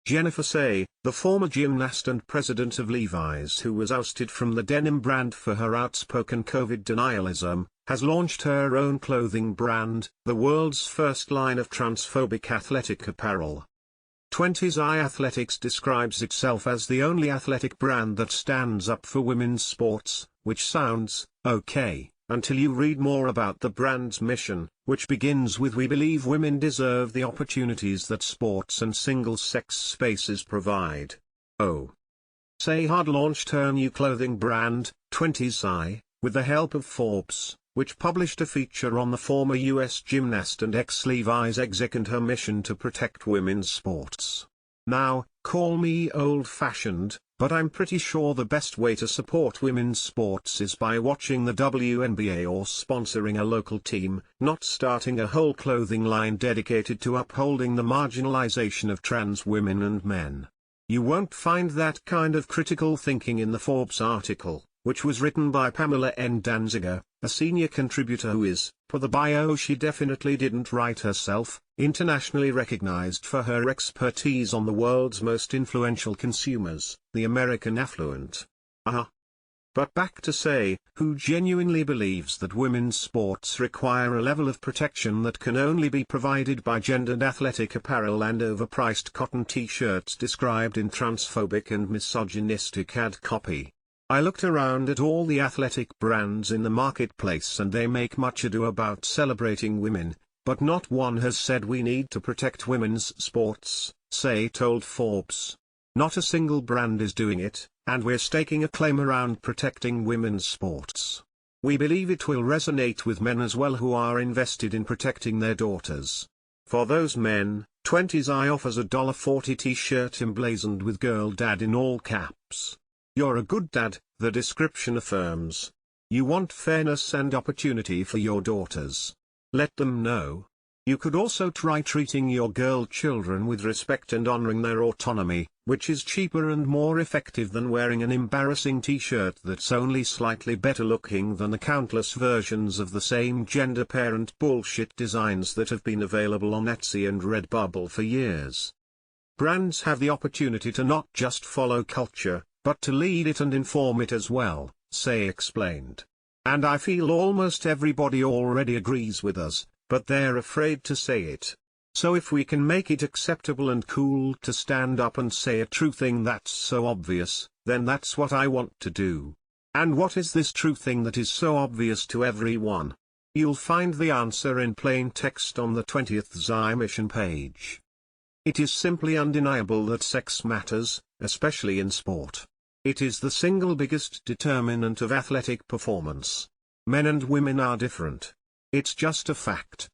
Jennifer Say, the former gymnast and president of Levi's who was ousted from the denim brand for her outspoken COVID denialism, has launched her own clothing brand, the world's first line of transphobic athletic apparel. 20s Athletics describes itself as the only athletic brand that stands up for women's sports, which sounds okay, until you read more about the brand's mission, which begins with "We believe women deserve the opportunities that sports and single-sex spaces provide." Oh. Say had launched her new clothing brand, 20s with the help of Forbes, which published a feature on the former U.S. gymnast and ex-Levis exec and her mission to protect women's sports. Now, call me old-fashioned, but I'm pretty sure the best way to support women's sports is by watching the WNBA or sponsoring a local team, not starting a whole clothing line dedicated to upholding the marginalization of trans women and men. You won't find that kind of critical thinking in the Forbes article, which was written by Pamela N. Danziger, a senior contributor who is, for the bio she definitely didn't write herself, internationally recognized for her expertise on the world's most influential consumers, the American affluent. But back to Say, who genuinely believes that women's sports require a level of protection that can only be provided by gendered athletic apparel and overpriced cotton t-shirts described in transphobic and misogynistic ad copy. I looked around at all the athletic brands in the marketplace and they make much ado about celebrating women, but not one has said we need to protect women's sports, Say told Forbes. Not a single brand is doing it, and we're staking a claim around protecting women's sports. We believe it will resonate with men as well who are invested in protecting their daughters. For those men, 20s offers a $40 t-shirt emblazoned with "Girl Dad" in all caps. You're a good dad, the description affirms. You want fairness and opportunity for your daughters. Let them know. You could also try treating your girl children with respect and honoring their autonomy, which is cheaper and more effective than wearing an embarrassing t-shirt that's only slightly better looking than the countless versions of the same gender parent bullshit designs that have been available on Etsy and Redbubble for years. Brands have the opportunity to not just follow culture, but to lead it and inform it as well, Say explained. And I feel almost everybody already agrees with us, but they're afraid to say it. So if we can make it acceptable and cool to stand up and say a true thing that's so obvious, then that's what I want to do. And what is this true thing that is so obvious to everyone? You'll find the answer in plain text on the 20th Xi mission page. It is simply undeniable that sex matters, especially in sport. It is the single biggest determinant of athletic performance. Men and women are different. It's just a fact.